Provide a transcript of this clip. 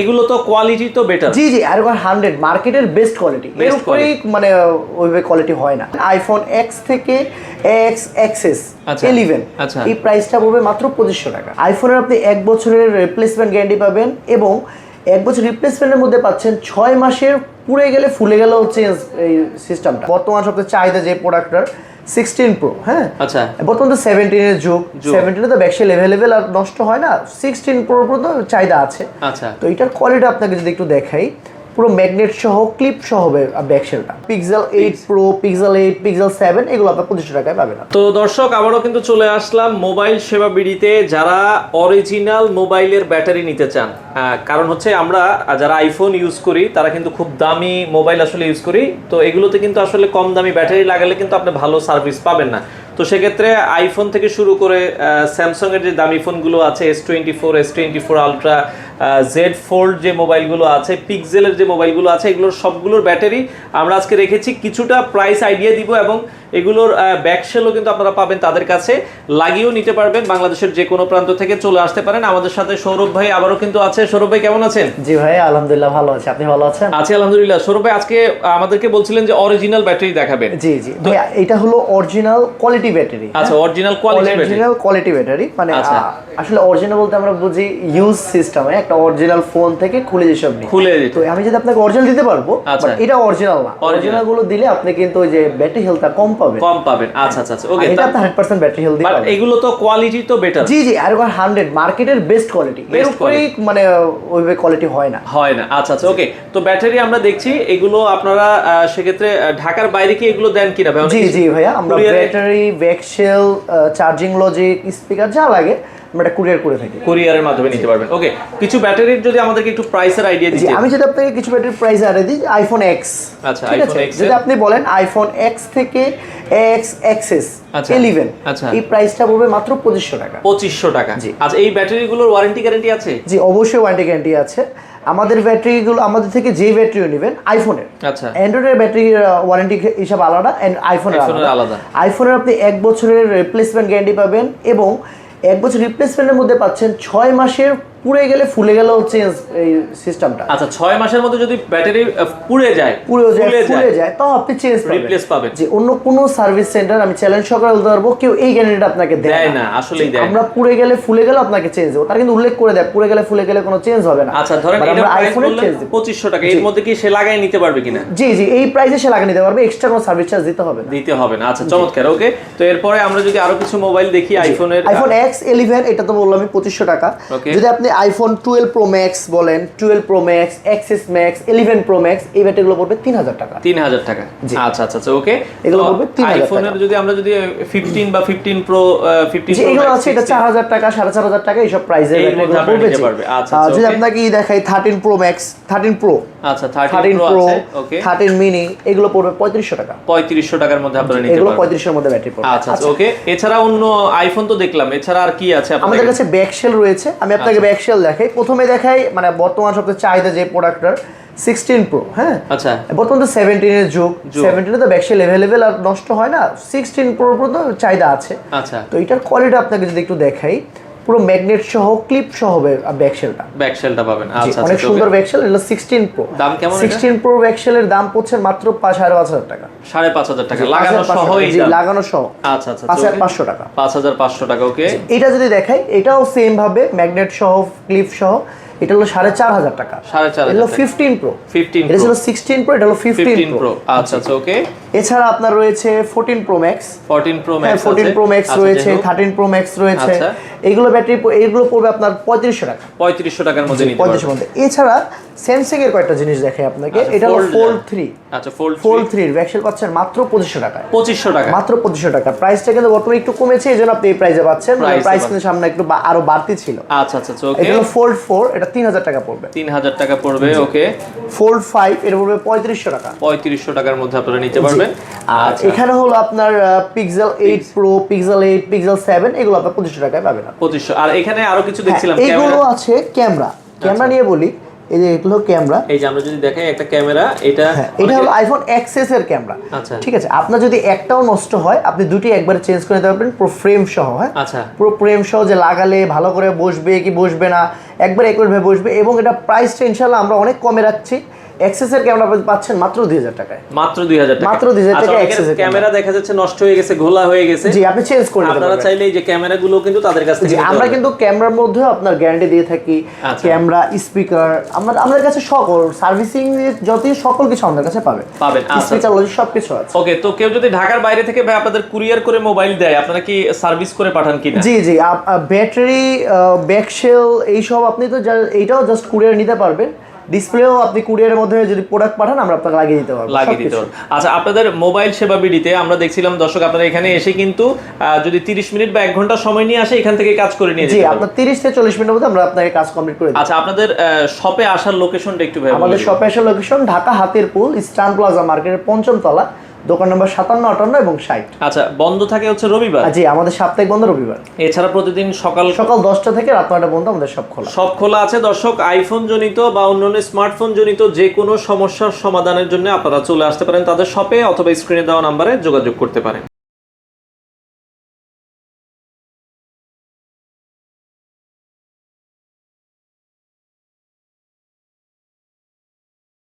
এগুলো তো কোয়ালিটি তো বেটার। জি জি, আর 100 মার্কেটের বেস্ট কোয়ালিটি, এর উপরেই মানে ওইভাবে কোয়ালিটি হয় না। আইফোন এক্স থেকে এক্স এক্সএস 11 এই প্রাইসটা পড়বে মাত্র 2500 টাকা। আইফোনের আপনি 1 বছরের রিপ্লেসমেন্ট গ্যারান্টি পাবেন এবং 1 বছর রিপ্লেসমেন্টের মধ্যে পাচ্ছেন 6 মাসের পুড়ে গেলে ফুলে গেলেও চেঞ্জ এই সিস্টেমটা। বর্তমান সবচেয়ে চাহিদা যে প্রোডাক্টটার 16 প্রো, হ্যাঁ আচ্ছা, বর্তমান তো 17 এর যুগ, 17 তো ব্যাকশেল অ্যাভেলেবেল আর নষ্ট হয় না, 16 প্রো তো চাহিদা আছে। আচ্ছা, তো এটার কোয়ালিটি আপনাকে যদি একটু দেখাই, পুরো ম্যাগনেট সহ ক্লিপ সহ হবে ব্যাকশেলটা। পিক্সেল 8 প্রো, পিক্সেল 8, পিক্সেল 7 এগুলো আপনার 2500 টাকায় পাবেন। তো দর্শক আবারও কিন্তু চলে আসলাম মোবাইল সেবা বিডিতে। যারা অরিজিনাল মোবাইলের ব্যাটারি নিতে চান, কারণ হচ্ছে আমরা যারা আইফোন ইউজ করি তারা কিন্তু খুব দামি মোবাইল আসলে ইউজ করি, তো এগুলোতে কিন্তু আসলে কম দামি ব্যাটারি লাগালে কিন্তু আপনি ভালো সার্ভিস পাবেন না। তো সেক্ষেত্রে আইফোন থেকে শুরু করে স্যামসাংয়ের যে দামি ফোনগুলো আছে S24, S24 ultra, Z fold যে মোবাইলগুলো আছে, পিক্সেলের যে মোবাইলগুলো আছে, এগুলোর সবগুলোর ব্যাটারি আমরা আজকে রেখেছি। কিছুটা প্রাইস আইডিয়া দিব এবং এগুলোর ব্যাকশেলও কিন্তু আপনারা পাবেন তাদের কাছে, লাগিয়েও নিতে পারবেন। বাংলাদেশের যে কোনো প্রান্ত থেকে চলে আসতে পারেন। আমাদের সাথে সৌরভ ভাই আবারও কিন্তু আছে। সৌরভ ভাই কেমন আছেন? জি ভাই আলহামদুলিল্লাহ ভালো আছি, আপনি ভালো আছেন? আছি আলহামদুলিল্লাহ। সৌরভ ভাই আজকে আমাদেরকে বলছিলেন যে অরিজিনাল ব্যাটারি দেখাবেন। জি জি ভাই, এটা হলো অরিজিনাল কোয়ালিটি ব্যাটারি। আচ্ছা, অরিজিনাল কোয়ালিটি ব্যাটারি মানে আসলে অরিজিনাল বলতে আমরা বুঝি ইউজ সিস্টেমে একটা অরিজিনাল ফোন থেকে খুলে যেসব নিই, খুলে দিই। তো আমি যদি আপনাকে অরিজিনাল দিতে পারবো, বাট এটা অরিজিনাল না। অরিজিনাল গুলো দিলে আপনি কিন্তু ওই যে ব্যাটারি হেলথটা কম পাবেন। আচ্ছা আচ্ছা আচ্ছা, ওকে। এটা আপনি 100% ব্যাটারি হেলথ দিবেন, বাট এগুলো তো কোয়ালিটি তো বেটার। জি জি, আর 100 মার্কেটের বেস্ট কোয়ালিটি, এর উপরেই মানে ওইভাবে কোয়ালিটি হয় না। আচ্ছা আচ্ছা, ওকে। তো ব্যাটারি আমরা দেখছি এগুলো আপনারা সেক্ষেত্রে ঢাকার বাইরে কি এগুলো দেন কিনা ভাই? জি জি ভাইয়া, আমরা battery, back shell, charging logic, speaker যা লাগে আমরা কুরিয়ার করে থাকি। কুরিয়ারের মাধ্যমে নিতে পারবেন। ওকে, কিছু ব্যাটারির যদি আমাদেরকে একটু প্রাইসের আইডিয়া দিতে। আমি যদি আপনাকে কিছু ব্যাটারির প্রাইস আইডিয়া দিই, আইফোন এক্স, আচ্ছা আইফোন এক্স যদি আপনি বলেন আইফোন এক্স থেকে এক্স এক্সএস 11 এই প্রাইসটা পড়বে মাত্র 2500 টাকা। 2500 টাকা। আচ্ছা, এই ব্যাটারিগুলোর ওয়ারেন্টি গ্যারান্টি আছে? জি অবশ্যই ওয়ারেন্টি গ্যারান্টি আছে। আমাদের ব্যাটারিগুলো, আমাদের থেকে যে ব্যাটারিও নেবেন আইফোনের, আচ্ছা অ্যান্ড্রয়েডের ব্যাটারির ওয়ারেন্টি হিসাব আলাদা, এন্ড আইফোনের আলাদা। আইফোনের আপনি 1 বছরের রিপ্লেসমেন্ট গ্যারান্টি পাবেন এবং 1 বছর রিপ্লেসমেন্টের মধ্যে পাচ্ছেন 6 মাসের পুড়ে গেলে ফুলে গেলেও চেঞ্জ এই সিস্টেমটা। আচ্ছা, 6 মাসের মধ্যে যদি ব্যাটারি ফুলে যায় তাও আপনি চেঞ্জ রিপ্লেস পাবেন। যে অন্য কোনো সার্ভিস সেন্টার আমি চ্যালেঞ্জ সহকারে বলতে পারবো কেউ এই গ্যারান্টিটা আপনাকে দেয় না। আসলেই দেয় না। আমরা পুড়ে গেলে ফুলে গেলে আপনাকে চেঞ্জ দেব, তার কিন্তু উল্লেখ করে দেয় পুড়ে গেলে ফুলে গেলে কোনো চেঞ্জ হবে না। আচ্ছা, ধরেন এটা আইফোনের চেঞ্জ 2500 টাকা, এর মধ্যে কি সে লাগাই নিতে পারবে কিনা? জি জি, এই প্রাইসে সে লাগিয়ে নিতে পারবে, এক্সট্রা কোনো সার্ভিস চার্জ দিতে হবে না। আচ্ছা, চমৎকার। ওকে, তো এরপরে আমরা যদি আরো কিছু মোবাইল দেখি, আইফোন এক্স 11 এটা তো বললাম আমি 2500 টাকা। যদি আপনি আইফোন 12 প্রো ম্যাক্স বলেন, 12 pro max, XS max, 11 pro max, এই ব্যাটারিগুলো পড়বে 3000 টাকা। 3000 টাকা। আচ্ছা আচ্ছা আচ্ছা, ওকে। এগুলো পড়বে 3000 টাকা। আইফোনের আমরা যদি 15 বা 15 প্রো 15 প্রো এগুলো আছে, এটা 4000 টাকা 4500 টাকা এইসব প্রাইসের ব্যাটারিগুলো পড়বে। আচ্ছা, যদি আপনাকে দেখাই 13 প্রো ম্যাক্স, 13 প্রো, আচ্ছা 13 প্রো আছে, ওকে, 13 মিনি, এগুলো পড়বে 3500 টাকা। 3500 টাকার মধ্যে আপনারা নিতে পারবেন। এগুলো 3500 এর মধ্যে ব্যাটারি পড়বে। আচ্ছা ওকে। এছাড়া অন্য আইফোন তো দেখলাম, এছাড়া আর কি আছে আপনাদের? আমাদের কাছে ব্যাকশেল রয়েছে, আমি আপনাকে ব্যাকশেল দেখাই। প্রথমে দেখাই মানে বর্তমান সবচেয়ে চাহিদা যে প্রোডাক্টটার 16 প্রো, হ্যাঁ আচ্ছা, বর্তমান তো 17 এর যুগ, 17 তো ব্যাকশেল অ্যাভেলেবেল আর নষ্ট হয় না, 16 প্রো তো চাহিদা আছে। আচ্ছা, তো এটার কোয়ালিটি আপনাকে যদি একটু দেখাই, পুরো ম্যাগনেট সহ ক্লিপ সহ হবে ব্যাকশেলটা পাবেন। আচ্ছা, অনেক সুন্দর ব্যাকশেল। এটা 16 প্রো। দাম কেমন? 16 প্রো ব্যাকশেলের দাম পড়ছে মাত্র 5500 টাকা। 5500 টাকা লাগানো সহ? জি, লাগানো সহ। আচ্ছা আচ্ছা, 5500 টাকা। 5500 টাকা, ওকে। এটা যদি দেখাই, এটাও সেম ভাবে ম্যাগনেট সহ ক্লিপ সহ, এটা হলো 4500 টাকা। 4500 এটা হলো 15 প্রো। এটা ছিল 16 প্রো, এটা হলো 15 প্রো। আচ্ছা আচ্ছা, ওকে। এছাড়া আপনার রয়েছে 14 pro max, 14 pro max, 14 pro max রয়েছে, 13 প্রো ম্যাক্স রয়েছে। এইগুলো ব্যাটারি, এইগুলো পড়বে আপনার 3500 টাকা। 3500 টাকার মধ্যে নিতে পারবেন। 3500 মধ্যে। এছাড়া স্যামসাং এর কয়েকটা জিনিস দেখাই আপনাকে। এটা হলো ফোল্ড 3। আচ্ছা, ফোল্ড 3 এর ব্যাকশেল পাচ্ছেন মাত্র 2500 টাকায়। 2500 টাকা, মাত্র 2500 টাকা। প্রাইসটা কিন্তু বর্তমানে একটু কমেছে, এজন্য আপনি এই প্রাইসে পাচ্ছেন। প্রাইস কিন্তু সামনে একটু আরো বাড়তি ছিল। আচ্ছা আচ্ছা, ওকে। এটা হলো ফোল্ড 4, এটা 3000 টাকা পড়বে। 3000 টাকা পড়বে, ওকে। ফোল্ড 5 এটা পড়বে 3500 টাকা। 3500 টাকার মধ্যে আপনারা নিতে পারবেন। আর এখানে হলো আপনার পিক্সেল 8 প্রো, পিক্সেল 8, পিক্সেল 7 এগুলো আপনারা 2500 টাকায় পাবেন। 2500। আর এখানে আরো কিছু দেখছিলাম, এগুলো আছে ক্যামেরা নিয়ে বলি। এই যে এগুলো ক্যামেরা, এই যে আমরা যদি দেখাই একটা ক্যামেরা, এটা এটা হলো আইফোন এক্সএস এর ক্যামেরা। আচ্ছা, ঠিক আছে, আপনার যদি একটাও নষ্ট হয় আপনি দুটি একবারে চেঞ্জ করে নিতে পারবেন, পুরো ফ্রেম সহ। হ্যাঁ, আচ্ছা, পুরো ফ্রেম সহ, যে লাগালে ভালো করে বসবে কি বসবে না, একবার একবারভাবে বসবে। এবং এটা প্রাইসটা ইনশাআল্লাহ আমরা অনেক কমে রাখছি। এক্সএস এর ক্যামেরা আপনি পাচ্ছেন মাত্র 2000 টাকায়, মাত্র 2000 টাকা, মাত্র 2000 টাকা। এক্সএস এর ক্যামেরা দেখা যাচ্ছে নষ্ট হয়ে গেছে, ঘোলা হয়ে গেছে, জি আপনি চেঞ্জ করে নিতে আপনারা পারবেন। চাইলে এই যে ক্যামেরাগুলো কিন্তু তাদের কাছ থেকে আমরা কিন্তু ক্যামেরার মধ্যে আপনার গ্যারান্টি দিয়ে থাকি, ক্যামেরা, স্পিকার, আমাদের কাছে সকল সার্ভিসিং যতই সকল কিছু আমাদের কাছে পাবেন। স্পিকার লজিক সবকিছু আছে। ওকে, তো কেউ যদি ঢাকার বাইরে থেকে ভাই আপনাদের কুরিয়ার করে মোবাইল দেয়, আপনারা কি সার্ভিস করে পাঠান কিনা? জি জি, ব্যাটারি, ব্যাকশেল এইসব আপনি তো এইটাও জাস্ট কুরিয়ার নিতে পারবেন। ডিসপ্লেও আপনি কুরিয়ারের মধ্যে যদি প্রোডাক্ট পাঠান আমরা আপনাকে লাগিয়ে দিতে পারবো, লাগিয়ে দিতে পারবো। আচ্ছা, আপনাদের মোবাইল সেবা বিডিতে আমরা দেখছিলাম দর্শক, আপনারা এখানে এসে কিন্তু যদি 30 মিনিট বা 1 ঘন্টা সময় নিয়ে আসে, এখান থেকে কাজ করে নিয়ে যেতে পারবেন। জি, আপনার 30 থেকে 40 মিনিটের মধ্যে আমরা আপনাকে কাজ কমপ্লিট করে দিই। আচ্ছা, আপনাদের শপে আসার লোকেশনটা একটু ভাই বলুন। আমাদের শপে আসার location Dhaka Hatirpul eastern plaza মার্কেটের ৫ম তলা, দোকান নম্বর 57, 58 এবং 60। আচ্ছা, বন্ধ থাকে হচ্ছে রবিবার? জি, আমাদের সাপ্তাহিক বন্ধ রবিবার। এছাড়া প্রতিদিন সকাল 10টা থেকে রাত 9টা পর্যন্ত আমাদের সব খোলা আছে। দর্শক, আইফোন জনিত বা অন্যান্য স্মার্টফোন জনিত যে কোনো সমস্যার সমাধানের জন্য আপনারা চলে আসতে পারেন তাদের শপে, অথবা স্ক্রিনে দেওয়া নাম্বারে যোগাযোগ করতে পারেন।